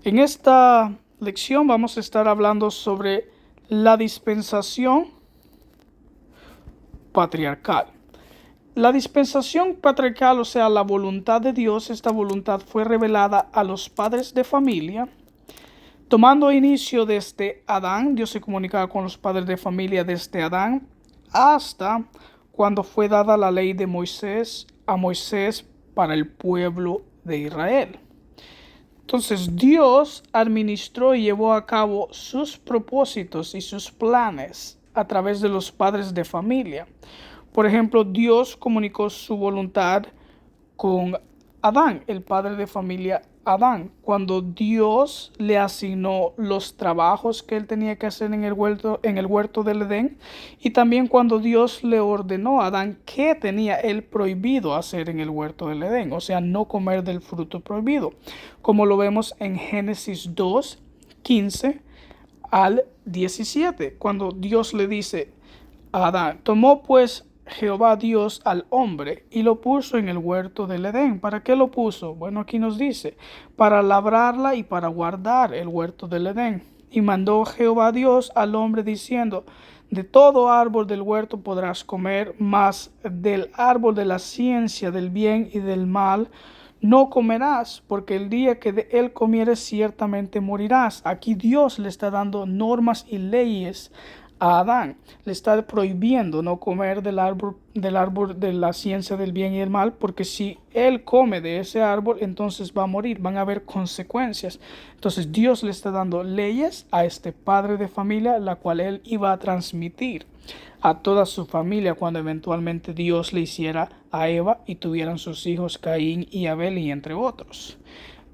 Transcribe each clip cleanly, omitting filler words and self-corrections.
En esta lección vamos a estar hablando sobre la dispensación patriarcal. La dispensación patriarcal, o sea, la voluntad de Dios, esta voluntad fue revelada a los padres de familia. Tomando inicio desde Adán, Dios se comunicaba con los padres de familia desde Adán hasta cuando fue dada la ley de Moisés a Moisés para el pueblo de Israel. Entonces Dios administró y llevó a cabo sus propósitos y sus planes a través de los padres de familia. Por ejemplo, Dios comunicó su voluntad con Adán, el padre de familia Adán, cuando Dios le asignó los trabajos que él tenía que hacer en el huerto del Edén, y también cuando Dios le ordenó a Adán qué tenía él prohibido hacer en el huerto del Edén, o sea, no comer del fruto prohibido, como lo vemos en Génesis 2, 15 al 17, cuando Dios le dice a Adán: tomó pues Jehová Dios al hombre y lo puso en el huerto del Edén. ¿Para qué lo puso? Bueno, aquí nos dice: para labrarla y para guardar el huerto del Edén. Y mandó Jehová Dios al hombre diciendo: de todo árbol del huerto podrás comer, mas del árbol de la ciencia del bien y del mal no comerás, porque el día que de él comieres ciertamente morirás. Aquí Dios le está dando normas y leyes a Adán. Le está prohibiendo no comer del árbol de la ciencia del bien y del mal, porque si él come de ese árbol, entonces va a morir, van a haber consecuencias. Entonces Dios le está dando leyes a este padre de familia, la cual él iba a transmitir a toda su familia cuando eventualmente Dios le hiciera a Eva y tuvieran sus hijos Caín y Abel, y entre otros.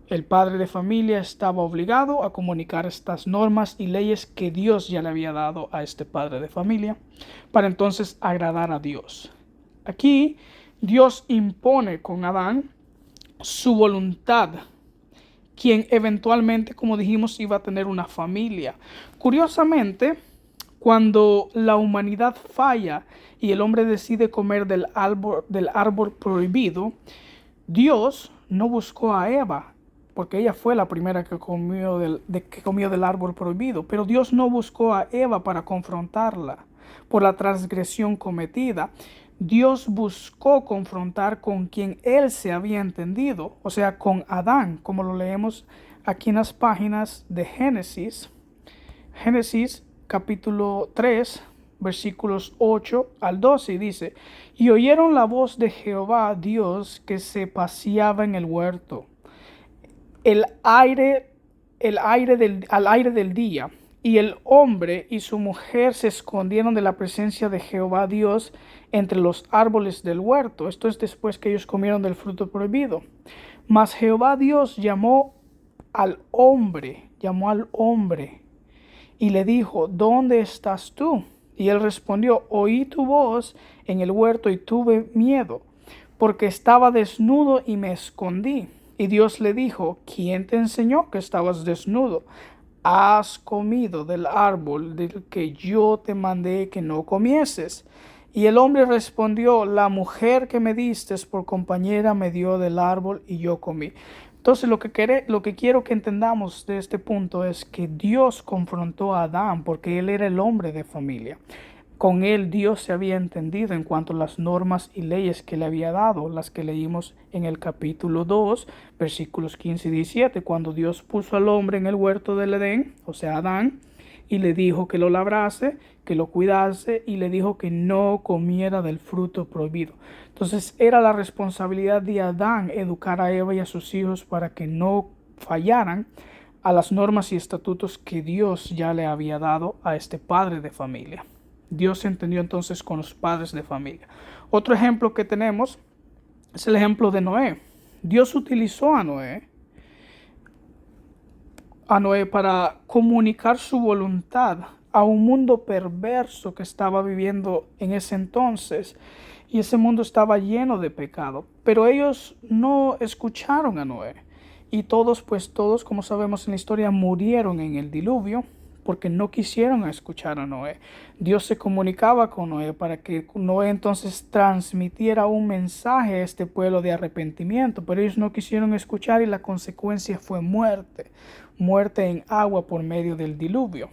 El padre de familia estaba obligado a comunicar estas normas y leyes que Dios ya le había dado a este padre de familia para entonces agradar a Dios. Aquí Dios impone con Adán su voluntad, quien eventualmente, como dijimos, iba a tener una familia. Curiosamente, cuando la humanidad falla y el hombre decide comer del árbol prohibido, Dios no buscó a Eva, porque ella fue la primera que comió del árbol prohibido. Pero Dios no buscó a Eva para confrontarla por la transgresión cometida. Dios buscó confrontar con quien él se había entendido, o sea, con Adán, como lo leemos aquí en las páginas de Génesis. Génesis capítulo 3, versículos 8 al 12, y dice: y oyeron la voz de Jehová Dios que se paseaba en el huerto al aire del día, y el hombre y su mujer se escondieron de la presencia de Jehová Dios entre los árboles del huerto. Esto es después que ellos comieron del fruto prohibido. Mas Jehová Dios llamó al hombre y le dijo: ¿dónde estás tú? Y él respondió: oí tu voz en el huerto y tuve miedo, porque estaba desnudo y me escondí. Y Dios le dijo: ¿quién te enseñó que estabas desnudo? ¿Has comido del árbol del que yo te mandé que no comieses? Y el hombre respondió: la mujer que me diste por compañera me dio del árbol y yo comí. Entonces lo que quiero que entendamos de este punto es que Dios confrontó a Adán porque él era el hombre de familia. Con él Dios se había entendido en cuanto a las normas y leyes que le había dado, las que leímos en el capítulo 2, versículos 15 y 17, cuando Dios puso al hombre en el huerto del Edén, o sea, Adán, y le dijo que lo labrase, que lo cuidase, y le dijo que no comiera del fruto prohibido. Entonces era la responsabilidad de Adán educar a Eva y a sus hijos para que no fallaran a las normas y estatutos que Dios ya le había dado a este padre de familia. Dios se entendió entonces con los padres de familia. Otro ejemplo que tenemos es el ejemplo de Noé. Dios utilizó a Noé para comunicar su voluntad a un mundo perverso que estaba viviendo en ese entonces, y ese mundo estaba lleno de pecado. Pero ellos no escucharon a Noé, y todos, como sabemos en la historia, murieron en el diluvio. porque no quisieron escuchar a Noé. Dios se comunicaba con Noé para que Noé entonces transmitiera un mensaje a este pueblo de arrepentimiento, pero ellos no quisieron escuchar y la consecuencia fue muerte, muerte en agua por medio del diluvio.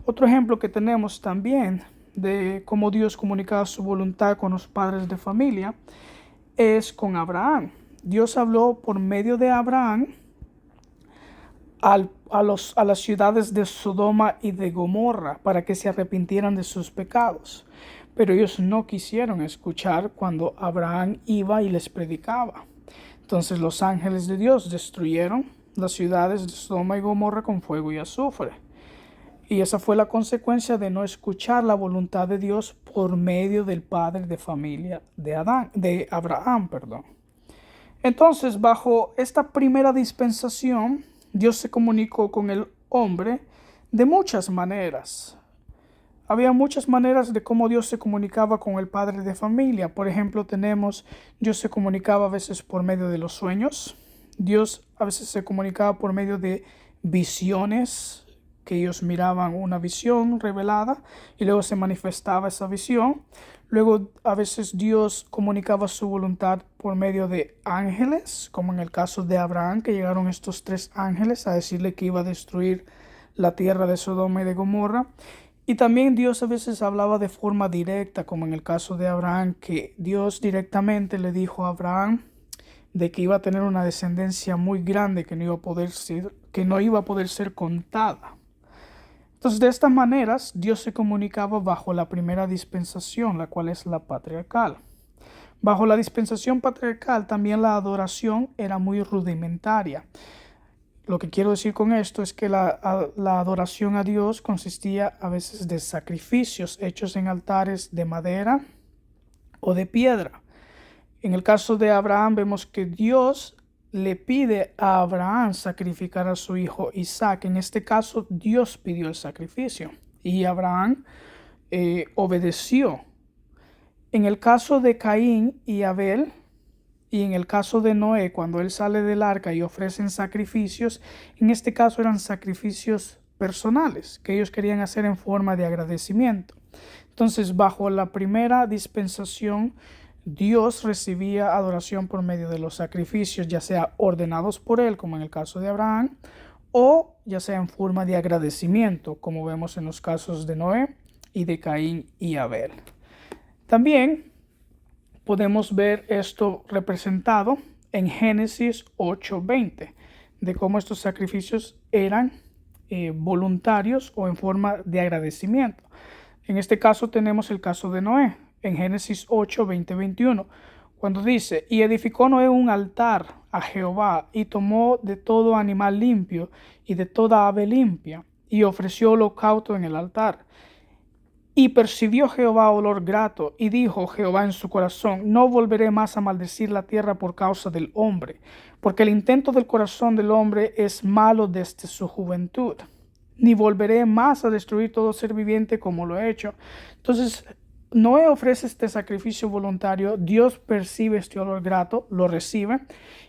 Otro ejemplo que tenemos también de cómo Dios comunicaba su voluntad con los padres de familia es con Abraham. Dios habló por medio de Abraham a las ciudades de Sodoma y de Gomorra para que se arrepintieran de sus pecados. Pero ellos no quisieron escuchar cuando Abraham iba y les predicaba. Entonces los ángeles de Dios destruyeron las ciudades de Sodoma y Gomorra con fuego y azufre. Y esa fue la consecuencia de no escuchar la voluntad de Dios por medio del padre de familia de Abraham. Entonces, bajo esta primera dispensación, Dios se comunicó con el hombre de muchas maneras. Había muchas maneras de cómo Dios se comunicaba con el padre de familia. Por ejemplo, Dios se comunicaba a veces por medio de los sueños. Dios a veces se comunicaba por medio de visiones, que ellos miraban una visión revelada y luego se manifestaba esa visión. Luego a veces Dios comunicaba su voluntad por medio de ángeles, como en el caso de Abraham, que llegaron estos 3 ángeles a decirle que iba a destruir la tierra de Sodoma y de Gomorra. Y también Dios a veces hablaba de forma directa, como en el caso de Abraham, que Dios directamente le dijo a Abraham de que iba a tener una descendencia muy grande que no iba a poder ser contada. Entonces, de estas maneras, Dios se comunicaba bajo la primera dispensación, la cual es la patriarcal. Bajo la dispensación patriarcal, también la adoración era muy rudimentaria. Lo que quiero decir con esto es que la adoración a Dios consistía a veces de sacrificios hechos en altares de madera o de piedra. En el caso de Abraham, vemos que Dios le pide a Abraham sacrificar a su hijo Isaac. En este caso, Dios pidió el sacrificio y Abraham obedeció. En el caso de Caín y Abel, y en el caso de Noé, cuando él sale del arca y ofrecen sacrificios, en este caso eran sacrificios personales que ellos querían hacer en forma de agradecimiento. Entonces, bajo la primera dispensación, Dios recibía adoración por medio de los sacrificios, ya sea ordenados por él, como en el caso de Abraham, o ya sea en forma de agradecimiento, como vemos en los casos de Noé y de Caín y Abel. También podemos ver esto representado en Génesis 8:20, de cómo estos sacrificios eran voluntarios o en forma de agradecimiento. En este caso tenemos el caso de Noé, en Génesis 8:20-21, cuando dice: y edificó Noé un altar a Jehová, y tomó de todo animal limpio y de toda ave limpia, y ofreció holocausto en el altar. Y percibió Jehová olor grato, y dijo Jehová en su corazón: no volveré más a maldecir la tierra por causa del hombre, porque el intento del corazón del hombre es malo desde su juventud, ni volveré más a destruir todo ser viviente como lo he hecho. Entonces, Noé ofrece este sacrificio voluntario, Dios percibe este olor grato, lo recibe,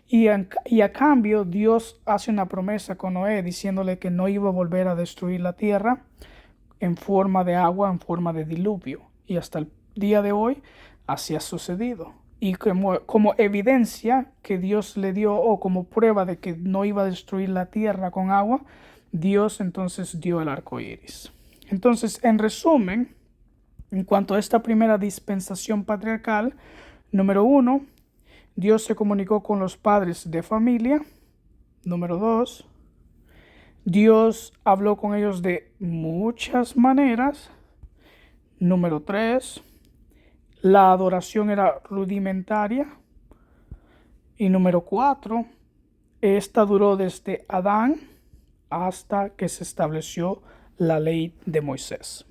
y a cambio Dios hace una promesa con Noé, diciéndole que no iba a volver a destruir la tierra en forma de agua, en forma de diluvio. Y hasta el día de hoy así ha sucedido. Y como evidencia que Dios le dio, o como prueba de que no iba a destruir la tierra con agua, Dios entonces dio el arco iris. Entonces, en resumen, en cuanto a esta primera dispensación patriarcal, número 1, Dios se comunicó con los padres de familia. Número 2, Dios habló con ellos de muchas maneras. Número 3, la adoración era rudimentaria. Y número 4, esta duró desde Adán hasta que se estableció la ley de Moisés.